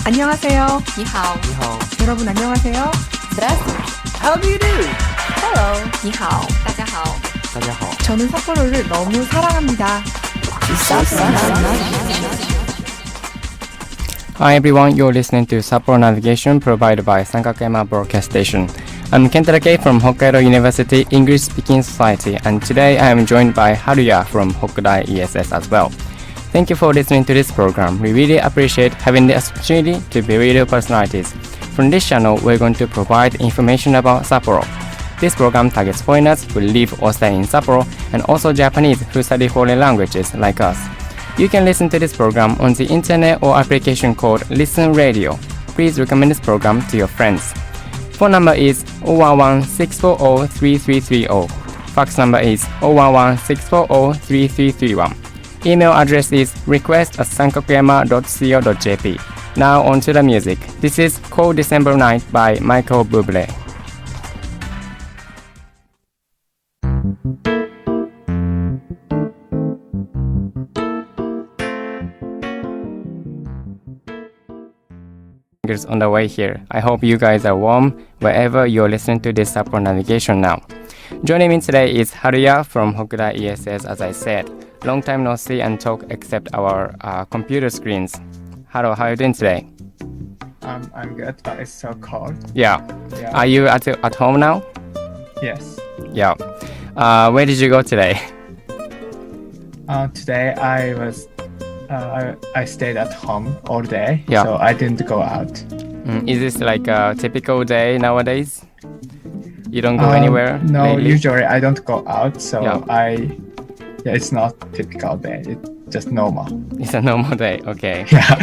안녕하세요. 你好 여러분 안녕하세요. Здравствуй How do you do? Hello 你好大家好 저는 삿포로를 너무 사랑합니다. Hi everyone, you're listening to Sapporo Navigation provided by Sankakuyama Broadcast Station. I'm Kentara from Hokkaido University English Speaking Society, and today I am joined by Haruya from Hokudai ESS as well. Thank you for listening to this program. We really appreciate having the opportunity to be radio personalities. From this channel, we're going to provide information about Sapporo. This program targets foreigners who live or stay in Sapporo, and also Japanese who study foreign languages like us. You can listen to this program on the internet or application called Listen Radio. Please recommend this program to your friends. Phone number is 011-640-3330. Fax number is 011-640-3331. Email address is request@sankakuyama.co.jp. Now on to the music. This is Cold December Night by Michael Bublé. On the way here. I hope you guys are warm wherever you're listening to this Sapporo Navigation now. Joining me today is Haruya from Hokudai ESS, as I said. Long time no see and talk except our computer screens. Haru, how are you doing today? I'm good, but it's so cold. Yeah. Are you at home now? Yes. Yeah. Where did you go today? Today I stayed at home all day, Yeah. so I didn't go out. Is this like a typical day nowadays? You don't go anywhere No, lately? usually I don't go out, so Yeah. it's not typical day. It's just normal. It's a normal day. Okay. Yeah.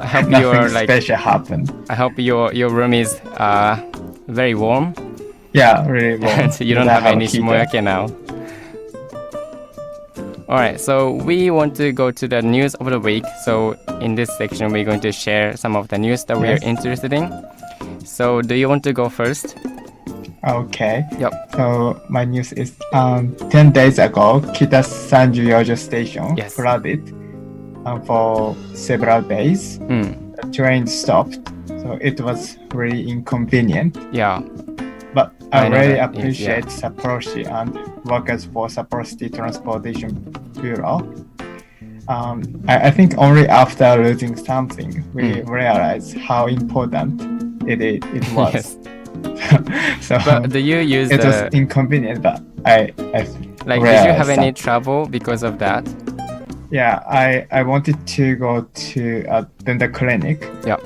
I hope Nothing you're like. special happened. I hope your room is very warm. Yeah, really warm. So you don't Because have I any a heater. shimoyake now. Alright, so we want to go to the news of the week. So in this section, we're going to share some of the news that we are Yes. interested in. So do you want to go first? Okay. Yep. So my news is 10 days ago, Kita Sanjuyojo Station Yes. flooded for several days. Mm. The train stopped, so it was really inconvenient. Yeah. But I I know really that is, appreciate Sapporo and workers for Sapporo City Transportation Bureau. I think only after losing something, we realized how important it was. Yes. So But do you use it was the inconvenient, but I like? Did you realized have any that- trouble because of that? Yeah, I wanted to go to a dental clinic. Yeah.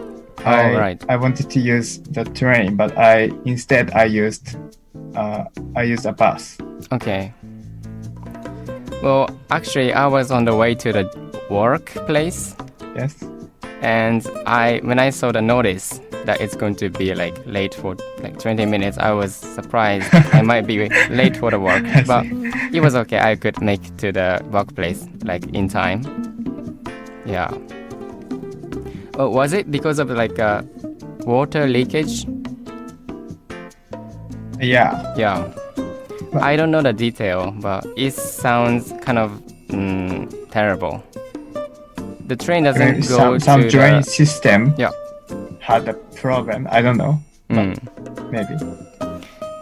Right. I wanted to use the train, but instead I used a bus. Okay. Well, actually, I was on the way to the workplace, Yes. and when I saw the notice that it's going to be like late for like 20 minutes, I was surprised I might be late for the work, but it was okay. I could make it to the workplace like in time. Yeah. Oh, was it because of like water leakage? Yeah. Yeah. I don't know the detail, but it sounds kind of terrible. The train doesn't go Some to drain the... system Yeah. had a problem. I don't know. Mm. Maybe.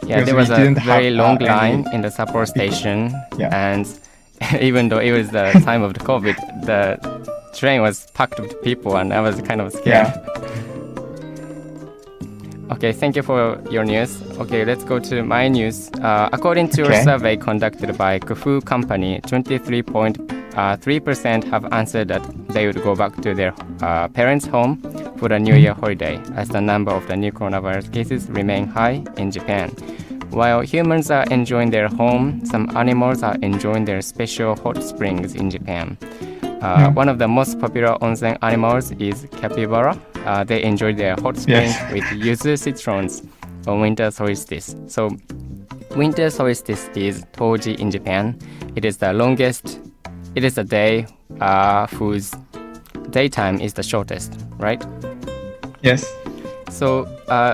Yeah, Because there was we a didn't very have, long any line in the Sapporo station, Yeah. and even though it was the time of the COVID, the train was packed with people, and I was kind of scared. Yeah. Okay, thank you for your news. Okay, let's go to my news. According to a survey conducted by Kufu Company, 23.3% have answered that they would go back to their parents' home for the New Year holiday, as the number of the new coronavirus cases remain high in Japan. While humans are enjoying their home, some animals are enjoying their special hot springs in Japan. One of the most popular onsen animals is capybara. They enjoy their hot springs with yuzu citrons on winter solstice. So, winter solstice is Toji in Japan. It is the longest. It is a day whose daytime is the shortest, right? Yes. So,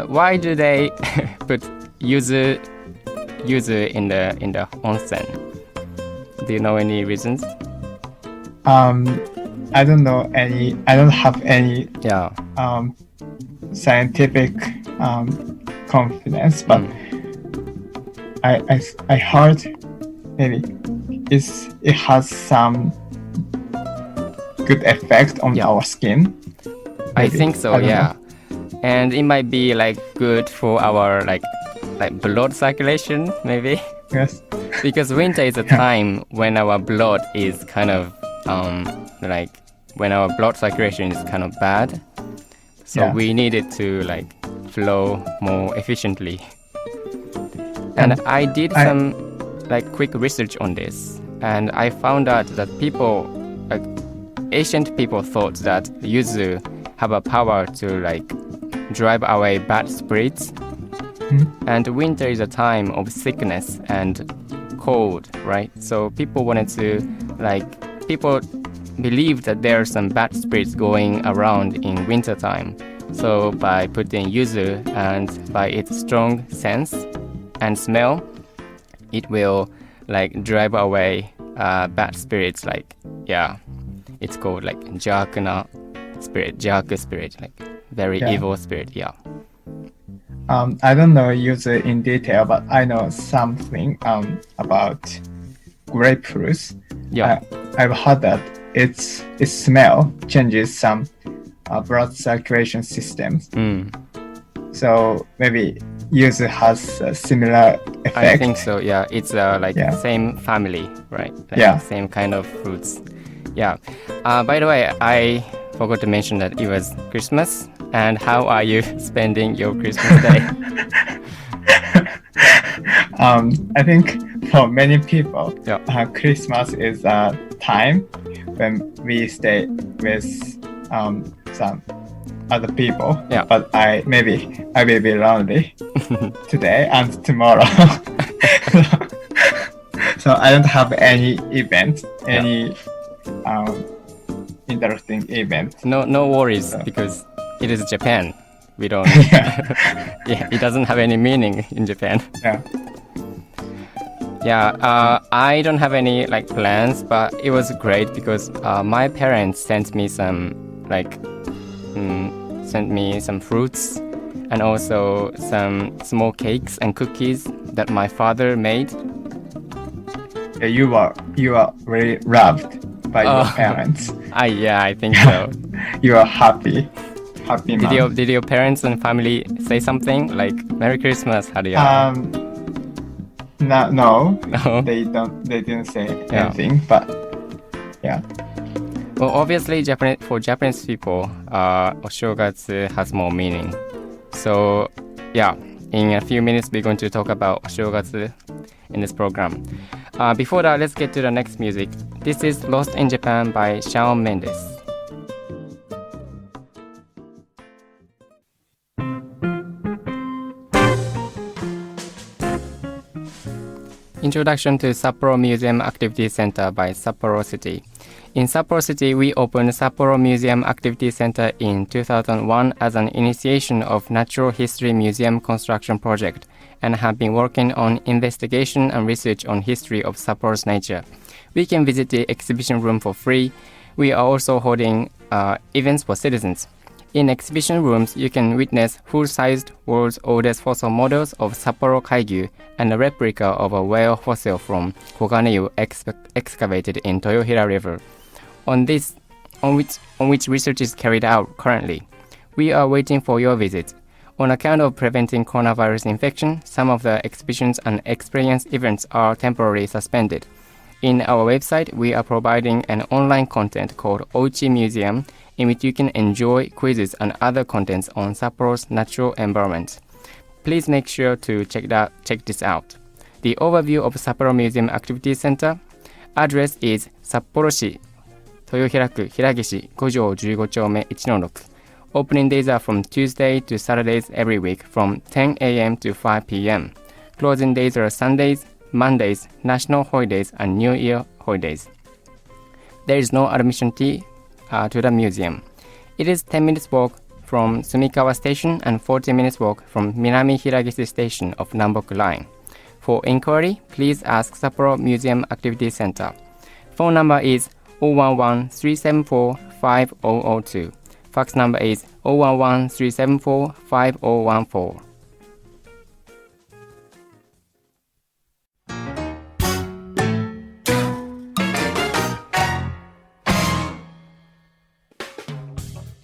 why do they put yuzu in the onsen? Do you know any reasons? I don't know any. I don't have any Yeah. Scientific confidence, but I heard maybe it has some good effect on our skin. I Maybe. think so, I don't yeah. And it might be like good for our like blood circulation, maybe. Yes. Because winter is a time when our blood is kind of like when our blood circulation is kind of bad. So Yeah. we need it to like flow more efficiently. And I did some like quick research on this, and I found out that ancient people thought that yuzu have a power to like drive away bad spirits. And winter is a time of sickness and cold, right? So people believe that there are some bad spirits going around in winter time. So by putting yuzu and by its strong sense and smell, it will like drive away bad spirits. Like, yeah, it's called like jakuna spirit, jaku spirit, like very evil spirit. Yeah. I don't know user in detail, but I know something about grapefruits. Yeah. I've heard that its smell changes some blood circulation systems. So maybe user has a similar effect. I think so. Yeah, it's same family, right? Like same kind of fruits. Yeah. By the way, I forgot to mention that it was Christmas. And how are you spending your Christmas day? I think for many people, Christmas is a time when we stay with some other people. Yeah. But I will be lonely today and tomorrow. So I don't have any event, any interesting event. No worries, because it is Japan. We don't. It doesn't have any meaning in Japan. I don't have any like plans, but it was great because my parents sent me some fruits and also some small cakes and cookies that my father made. You are very loved by your parents. I think so. You are happy. Did your parents and family say something like "Merry Christmas"? How do you? No, they didn't say anything. But yeah. Well, obviously, for Japanese people, Oshogatsu has more meaning. So, yeah, in a few minutes, we're going to talk about Oshogatsu in this program. Before that, let's get to the next music. This is "Lost in Japan" by Shawn Mendes. Introduction to Sapporo Museum Activity Center by Sapporo City. In Sapporo City, we opened Sapporo Museum Activity Center in 2001 as an initiation of Natural History Museum construction project and have been working on investigation and research on history of Sapporo's nature. We can visit the exhibition room for free. We are also holding events for citizens. In exhibition rooms, you can witness full-sized world's oldest fossil models of Sapporo Kaigyu and a replica of a whale fossil from Koganeyu excavated in Toyohira River, on which research is carried out currently. We are waiting for your visit. On account of preventing coronavirus infection, some of the exhibitions and experience events are temporarily suspended. In our website, we are providing an online content called Ouchi Museum, in which you can enjoy quizzes and other contents on Sapporo's natural environment. Please make sure to check this out. The overview of Sapporo Museum Activity Center. Address is 札幌市豊平区平岸5条15丁目 1-6. Opening days are from Tuesday to Saturdays every week from 10 a.m. to 5 p.m. Closing days are Sundays, Mondays, national holidays, and New Year holidays. There is no admission fee to the museum. It is 10 minutes walk from Sumikawa Station and 40 minutes walk from Minami Hiragisi Station of Namboku Line. For inquiry, please ask Sapporo Museum Activity Center. Phone number is 011-374-5002. Fax number is 011-374-5014.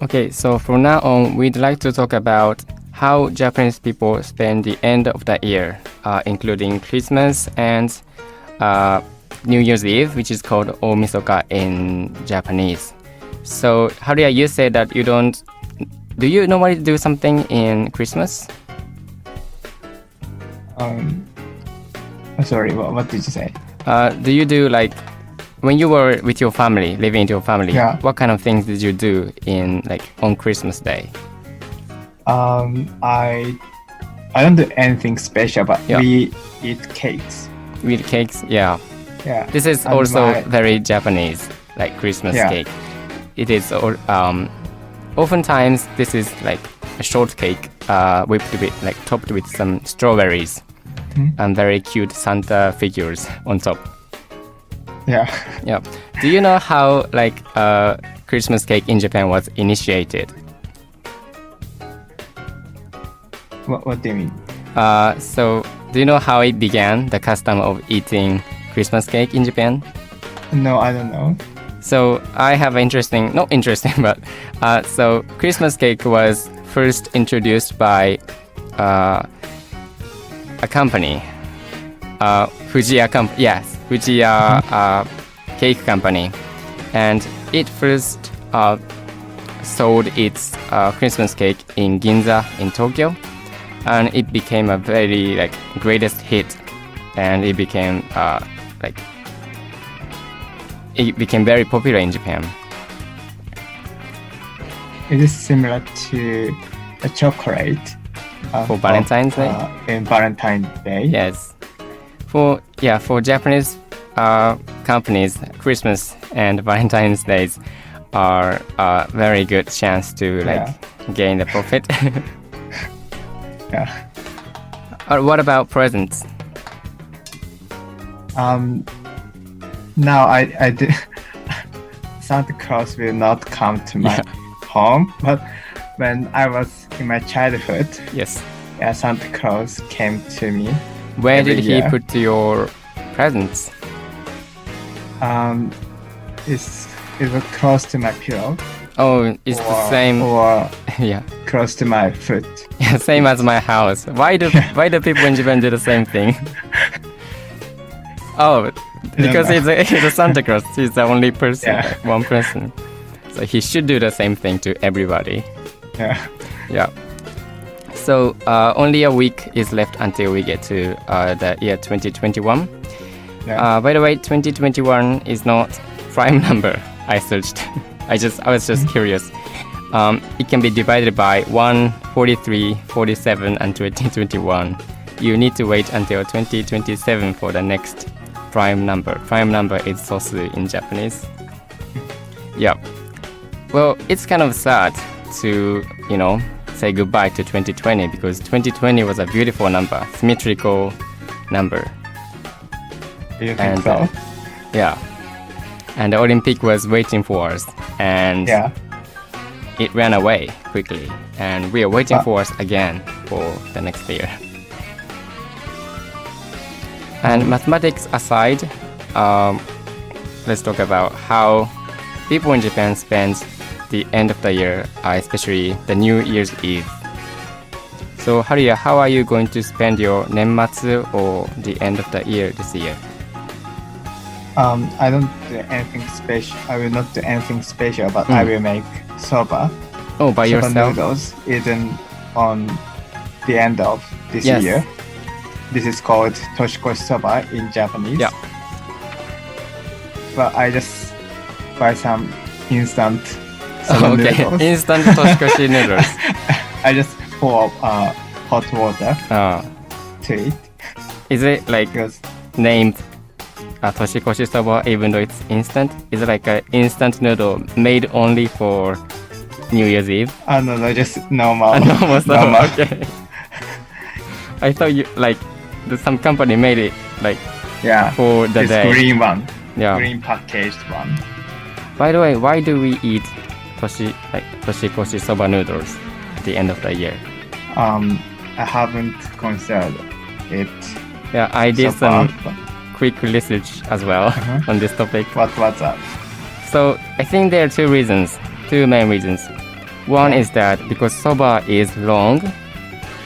Okay, so from now on, we'd like to talk about how Japanese people spend the end of the year, including Christmas and New Year's Eve, which is called Omisoka in Japanese. So, Haruya, you said that you don't... Do you normally do something in Christmas? Sorry, what did you say? Do you do like... When you were with your family, living with your family, Yeah. what kind of things did you do in on Christmas Day? I don't do anything special, but Yeah. we eat cakes. We eat cakes, yeah. Yeah. This is And also my- very Japanese, like Christmas Yeah. cake. It is oftentimes this is like a short cake, whipped with topped with some strawberries and very cute Santa figures on top. Yeah. Yeah. Do you know how Christmas cake in Japan was initiated? What do you mean? So do you know how it began, the custom of eating Christmas cake in Japan? No, I don't know. So I have not interesting, but so Christmas cake was first introduced by a company, Fujiya company. Yes, Fujiya cake company, and it first sold its Christmas cake in Ginza in Tokyo, and it became a very greatest hit, and it became very popular in Japan. It is similar to a chocolate For Valentine's Day? In Valentine's Day. Yes. For Japanese companies, Christmas and Valentine's Days are a very good chance to gain the profit. Yeah. What about presents? Now I do. Santa Claus will not come to my home, but when I was in my childhood, Yes. Santa Claus came to me. Where Every did he year. put your presents? It was close to my pillow. Oh, it's the same. Or Yeah. close to my foot. Yeah, same as my house. Why do people in Japan do the same thing? Oh, because he's a Santa Claus. He's the only person, Yeah. one person. So he should do the same thing to everybody. Yeah. Yeah. So only a week is left until we get to the year 2021. Yeah. By the way, 2021 is not prime number. I searched. I was just curious. It can be divided by 1, 43, 47, and 2021. You need to wait until 2027 for the next prime number. Prime number is sosu in Japanese. Yeah. Well, it's kind of sad to, say goodbye to 2020 because 2020 was a beautiful number, symmetrical number. Do you think And so? Yeah. And the Olympic was waiting for us, and Yeah. it ran away quickly, and we are waiting for us again for the next year. And mathematics aside, let's talk about how people in Japan spend the end of the year, especially the New Year's Eve. So Haruya, how are you going to spend your nenmatsu or the end of the year this year? I don't do anything special. I will not do anything special, but I will make soba. Oh, by Soba yourself? noodles even on the end of this Yes. year. This is called toshikoshi soba in Japanese. Yeah. But I just buy some instant soba Okay, noodles. instant toshikoshi noodles. I just pour hot water to it Is it because named toshikoshi soba even though it's instant? Is it like an instant noodle made only for New Year's Eve? no, just normal. Normal soba, normal. okay. I thought some company made it Yeah. for the this day. green one. Yeah. Green packaged one. By the way, why do we eat toshikoshi soba noodles at the end of the year? I haven't considered it. Yeah, I did so far, some quick research as well on this topic. What's that? So I think there are two main reasons. One is that because soba is long,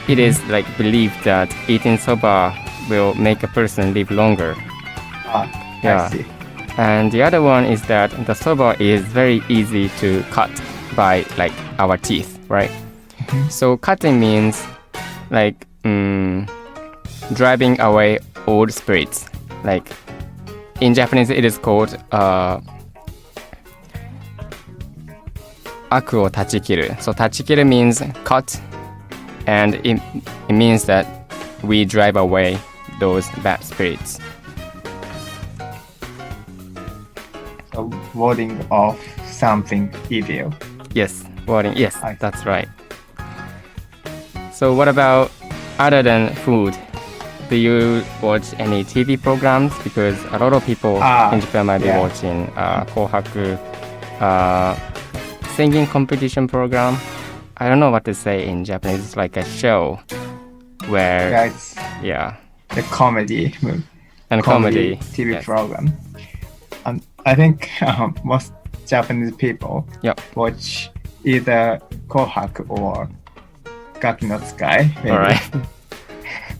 it is like believed that eating soba will make a person live longer. I see. And the other one is that the soba is very easy to cut by like our teeth, right? So cutting means like driving away old spirits. Like in Japanese, it is called aku o tachikiru. So tachikiru means cut, and it means that we drive away those bad spirits. So warding off something evil. Yes, wording. Yes, that's right. So what about other than food? Do you watch any TV programs? Because a lot of people in Japan might be watching Kohaku singing competition program. I don't know what to say in Japanese. It's like a show where the comedy and comedy TV program. And I think most Japanese people watch either Kohaku or Gaki no Tsukai. Maybe. All right.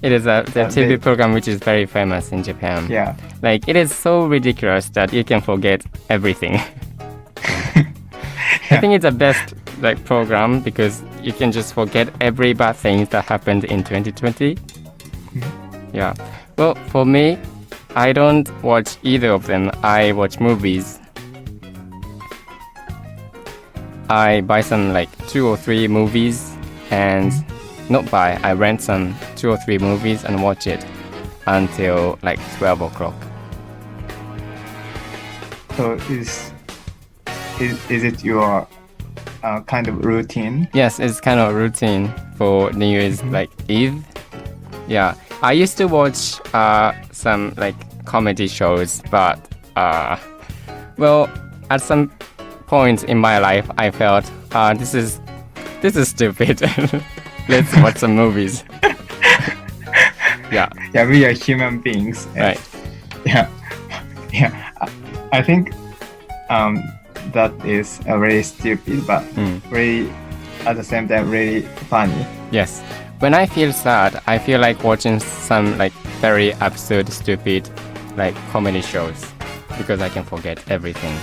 It is the TV program which is very famous in Japan. Yeah. Like it is so ridiculous that you can forget everything. I think it's the best like program because you can just forget every bad things that happened in 2020. Yeah. Well, for me, I don't watch either of them. I watch movies. I buy some like 2 or 3 movies and I rent some 2 or 3 movies and watch it until like 12 o'clock. So is it your kind of routine? Yes, it's kind of a routine for New Year's like Eve. Yeah, I used to watch some like comedy shows, but well, at some point in my life, I felt this is stupid. Let's watch some movies. Yeah, we are human beings. Right. Yeah. I think that is very stupid, but very at the same time really funny. Yes. When I feel sad, I feel like watching some like very absurd, stupid like comedy shows because I can forget everything.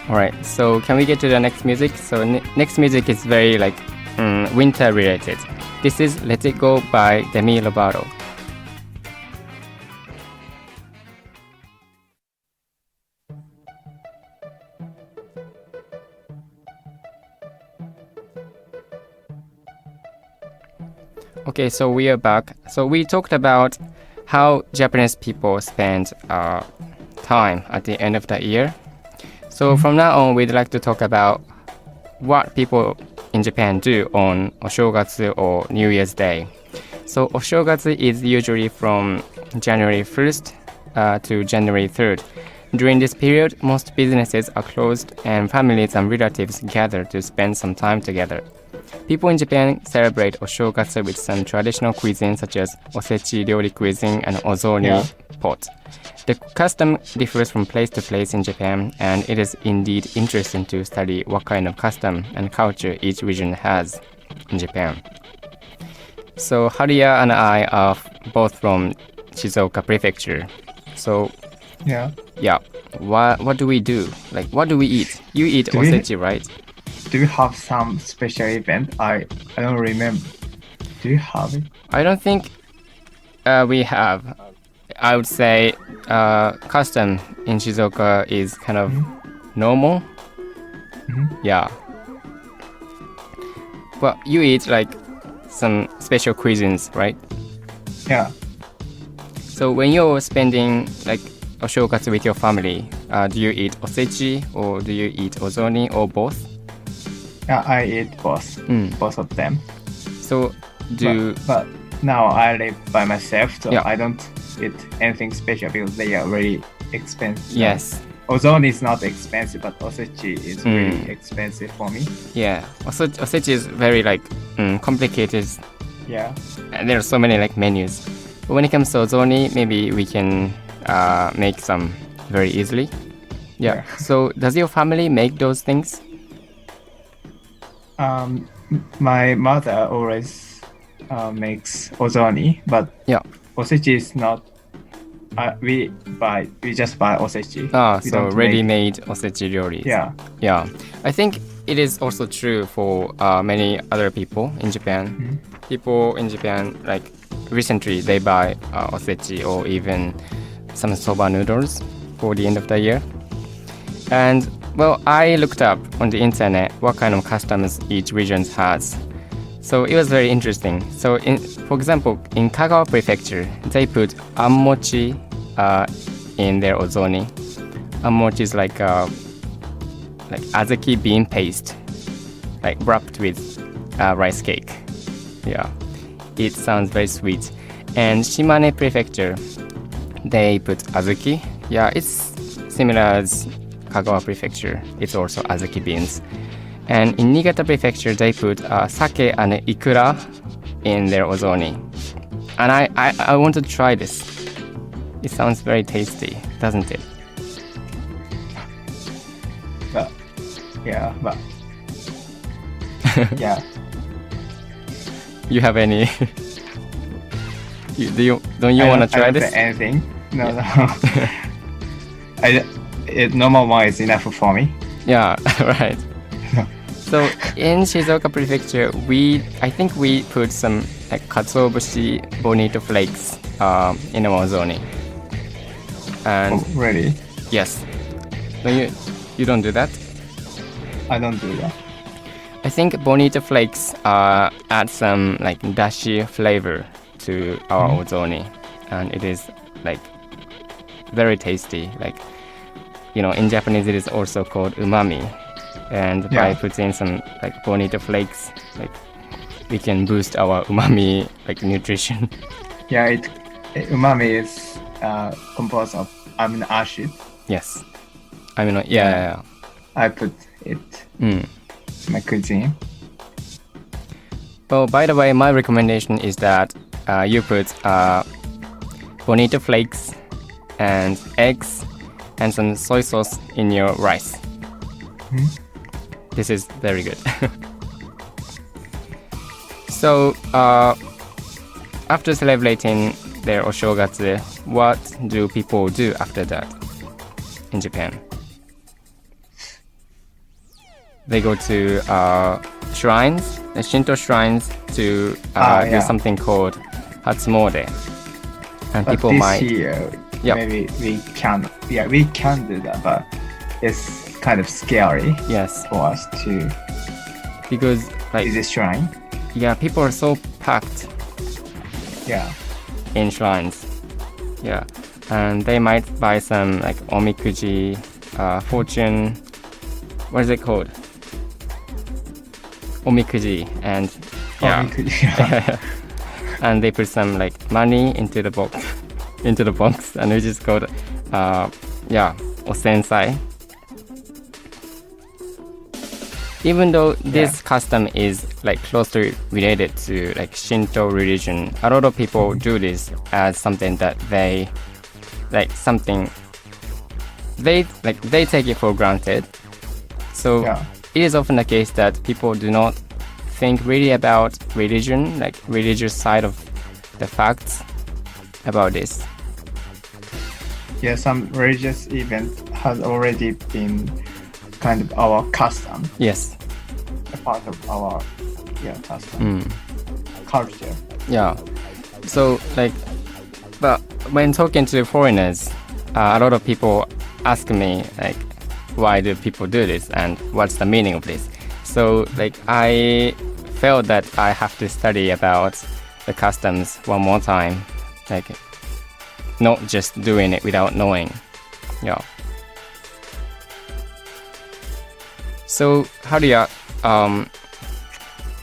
Alright, so can we get to the next music? So next music is very like winter related. This is Let It Go by Demi Lovato. Okay, so we are back. So we talked about how Japanese people spend time at the end of the year. So from now on, we'd like to talk about what people in Japan do on Oshogatsu or New Year's Day. So Oshogatsu is usually from January 1st to January 3rd. During this period, most businesses are closed and families and relatives gather to spend some time together. People in Japan celebrate Oshogatsu with some traditional cuisine such as osechi ryori cuisine and ozoni pot. The custom differs from place to place in Japan, and it is indeed interesting to study what kind of custom and culture each region has in Japan. So Haruya and I are both from Shizuoka Prefecture. So what do we do? Like, what do we eat? You eat osechi, right? Do you have some special event? I don't remember. Do you have it? I don't think we have. I would say custom in Shizuoka is kind of normal. Yeah. Well, you eat like some special cuisines, right? Yeah. So when you're spending like Oshogatsu with your family, do you eat osechi or do you eat ozoni or both? Yeah, I eat both of them. So but now I live by myself, so Yeah. I don't eat anything special because they are very expensive. Yes. ozone is not expensive, but osechi is really expensive for me. Yeah, osechi is very like complicated. Yeah. And there are so many like menus. But when it comes to ozoni, maybe we can make some very easily. Yeah. So does your family make those things? My mother always makes ozoni, but osechi is not. We just buy osechi. So ready-made osechi ryori. Yeah. I think it is also true for many other people in Japan. People in Japan, like recently, they buy osechi or even some soba noodles for the end of the year. And well, I looked up on the internet what kind of customs each region has. So it was very interesting. So for example, in Kagawa Prefecture, they put ammochi in their ozoni. Ammochi is like azuki bean paste, like wrapped with rice cake. Yeah, it sounds very sweet. And Shimane Prefecture, they put azuki. Yeah, it's similar as Kagawa Prefecture. It's also azuki beans. And in Niigata Prefecture, they put sake and ikura in their ozoni. And I want to try this. It sounds very tasty, doesn't it? But yeah. You have any? Don't you want to try this? Anything? No. Normal one is enough for me. Yeah, right. So in Shizuoka Prefecture, I think we put some like katsuobushi bonito flakes in our ozoni. And really? Yes. You don't do that? I don't do that. I think bonito flakes add some like dashi flavor to our ozoni, and it is like very tasty. Like, you know, in Japanese it is also called umami. And by putting some like bonito flakes, like we can boost our umami like nutrition. Yeah, umami is composed of amino acid. Yes, yeah. I put it in my cuisine. Well, by the way, my recommendation is that you put bonito flakes and eggs and some soy sauce in your rice. This is very good. So, after celebrating their oshogatsu, what do people do after that in Japan? They go to shrines, Shinto shrines, to do something called Hatsumode. And but people this might... year, maybe we can do that, but it's kind of scary for us to because like visit shrine. Yeah, people are so packed in shrines. Yeah, and they might buy some like omikuji, fortune, what is it called? Omikuji, and and they put some like money into the box and which is called osensai. Even though this custom is like closely related to like Shinto religion, a lot of people do this as something that they take it for granted. So it is often the case that people do not think really about religion, like religious side of the facts about this. Yeah, some religious event has already been kind of our custom. Yes. A part of our custom. Culture. Yeah. So like, but when talking to foreigners, a lot of people ask me like, why do people do this and what's the meaning of this? So like I felt that I have to study about the customs one more time, like not just doing it without knowing. Yeah. So, Haruya,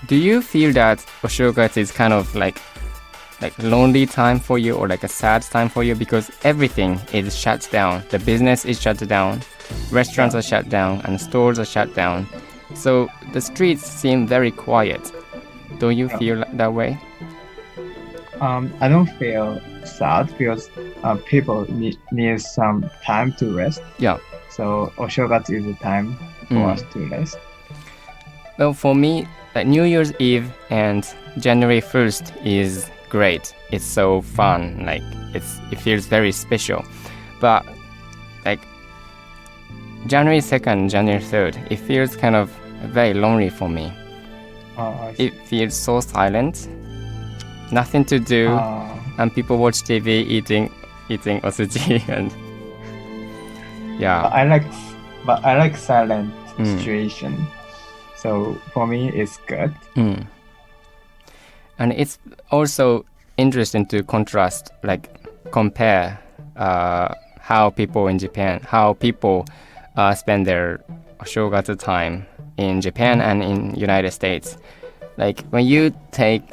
do you feel that Oshogatsu is kind of like lonely time for you or like a sad time for you because everything is shut down, the business is shut down, Restaurants are shut down and stores are shut down. So the streets seem very quiet. Don't you feel that way? I don't feel sad because people need some time to rest. Yeah. So Oshogatsu is a time for us to rest. Well, for me, New Year's Eve and January 1st is great. It's so fun. Like it feels very special. But like January 2nd, January 3rd, it feels kind of very lonely for me. It feels so silent. Nothing to do, and people watch TV eating osuji and yeah. But I like silent situation. So for me, it's good. And it's also interesting to compare how people in Japan, how people spend their Shogatsu time in Japan and in United States. Like when you take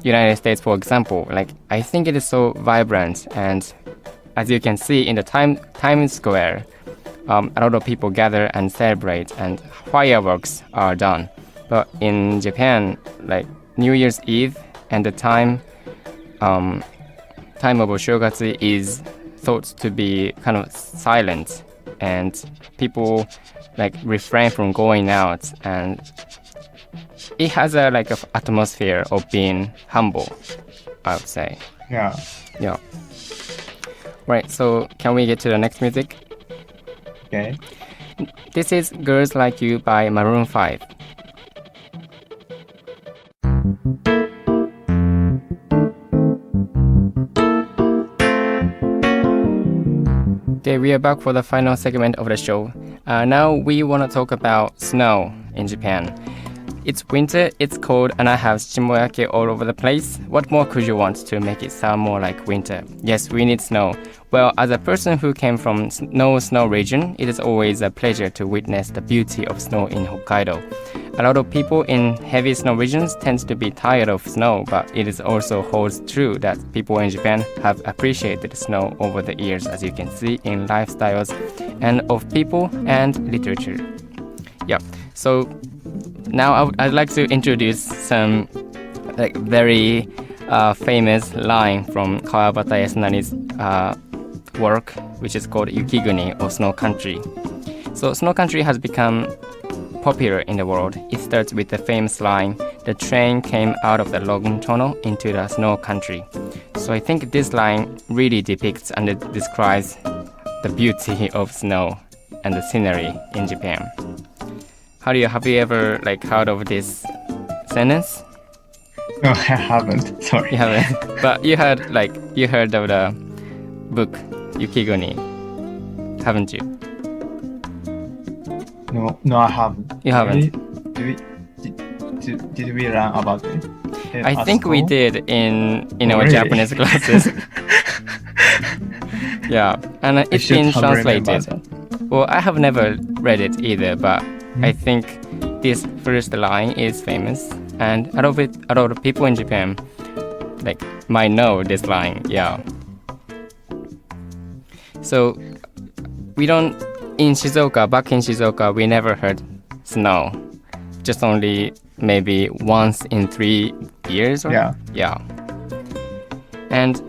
United States, for example, like I think it is so vibrant, and as you can see in the Times Square, a lot of people gather and celebrate, and fireworks are done. But in Japan, like New Year's Eve and the time of Oshogatsu is thought to be kind of silent, and people like refrain from going out, and it has a atmosphere of being humble, I would say. Yeah. Right, so can we get to the next music? Okay. This is Girls Like You by Maroon 5. Okay, we are back for the final segment of the show. Now we want to talk about snow in Japan. It's winter, it's cold, and I have shimoyake all over the place. What more could you want to make it sound more like winter? Yes, we need snow. Well, as a person who came from no snow region, it is always a pleasure to witness the beauty of snow in Hokkaido. A lot of people in heavy snow regions tend to be tired of snow, but it is also holds true that people in Japan have appreciated snow over the years, as you can see in lifestyles and of people and literature. Yeah, so now I'd like to introduce some very famous line from Kawabata Yasunari's work, which is called Yukiguni, or Snow Country. So Snow Country has become popular in the world. It starts with the famous line, "The train came out of the logging tunnel into the snow country." So I think this line really depicts and it describes the beauty of snow and the scenery in Japan. Have you ever heard of this sentence? No, I haven't. Sorry. You haven't. But you heard of the book Yukiguni, haven't you? No, I haven't. You haven't. Did we learn about it? I think we did in our really? Japanese classes. Yeah, and it's been translated. Well, I have never read it either, but I think this first line is famous, and a lot of people in Japan might know this line. Yeah. So back in Shizuoka, we never heard snow. Just only maybe once in 3 years. Yeah. And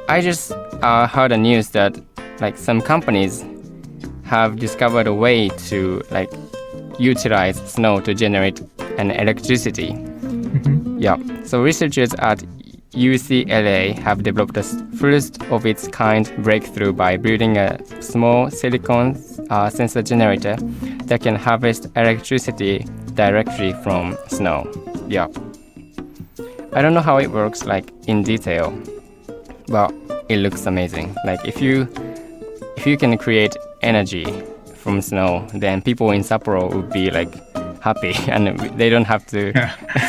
I just heard a news that some companies have discovered a way to utilize snow to generate an electricity. Yeah. So researchers at UCLA have developed the first of its kind breakthrough by building a small silicon sensor generator that can harvest electricity directly from snow. Yeah. I don't know how it works in detail, but it looks amazing. If you can create energy from snow, then people in Sapporo would be happy, and they don't have to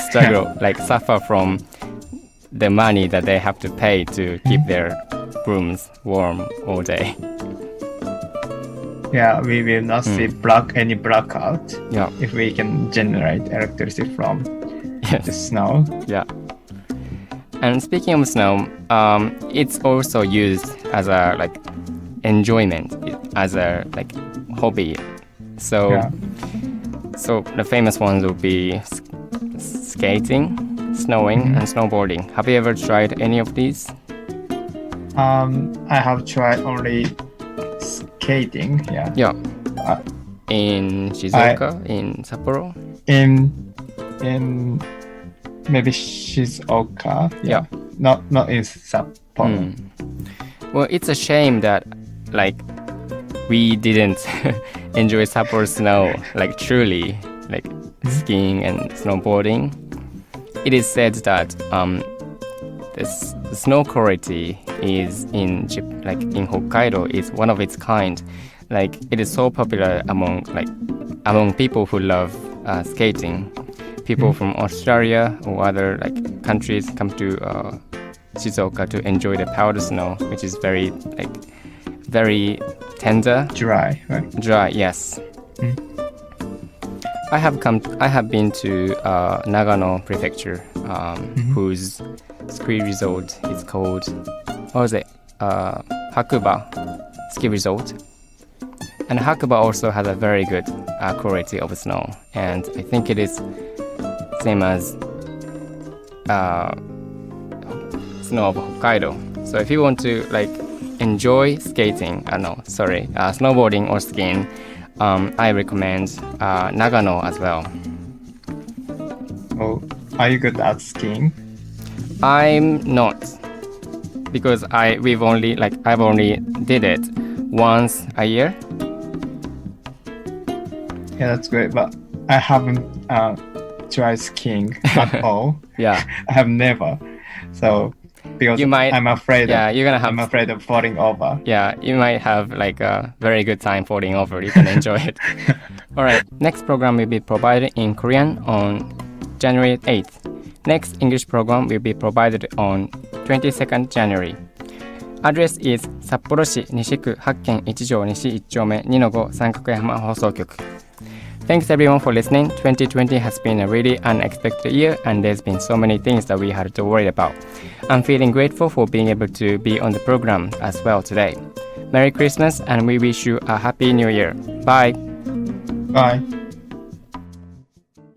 struggle, suffer from the money that they have to pay to keep their rooms warm all day. Yeah, we will not see any blackout. Yeah. If we can generate electricity from the snow. Yeah. And speaking of snow, it's also used as a enjoyment. as a like hobby. So Yeah. so the famous ones would be skating, snowing, and snowboarding. Have you ever tried any of these? I have tried only skating. Yeah. Yeah. Uh, In Shizuoka, in Sapporo. in maybe Shizuoka. Yeah. Not in Sapporo. Well, it's a shame that like we didn't enjoy Sapporo snow like truly, like skiing and snowboarding. It is said that the snow quality is in Hokkaido is one of its kind. Like it is so popular among people who love skating. People from Australia or other like countries come to Shizuoka to enjoy the powder snow, which is very tender, Dry, right? dry. Yes. I have been to Nagano Prefecture, whose ski resort is called, what was it? Hakuba Ski Resort. And Hakuba also has a very good quality of snow, and I think it is same as snow of Hokkaido. So if you want to like enjoy skating, snowboarding or skiing, I recommend Nagano as well. Oh, are you good at skiing? I'm not, because I've only did it once a year. Yeah, that's great. But I haven't tried skiing at all. Yeah. I have never. So because I'm afraid. Yeah, you're gonna have. I'm afraid of falling over. Yeah, you might have like a very good time falling over. You can enjoy it. All right. Next program will be provided in Korean on January 8th. Next English program will be provided on 22nd January. Address is 札幌市西区8軒1条西1丁目2の5三角山放送局. Thanks everyone for listening. 2020 has been a really unexpected year, and there's been so many things that we had to worry about. I'm feeling grateful for being able to be on the program as well today. Merry Christmas, and we wish you a happy new year. Bye. Bye.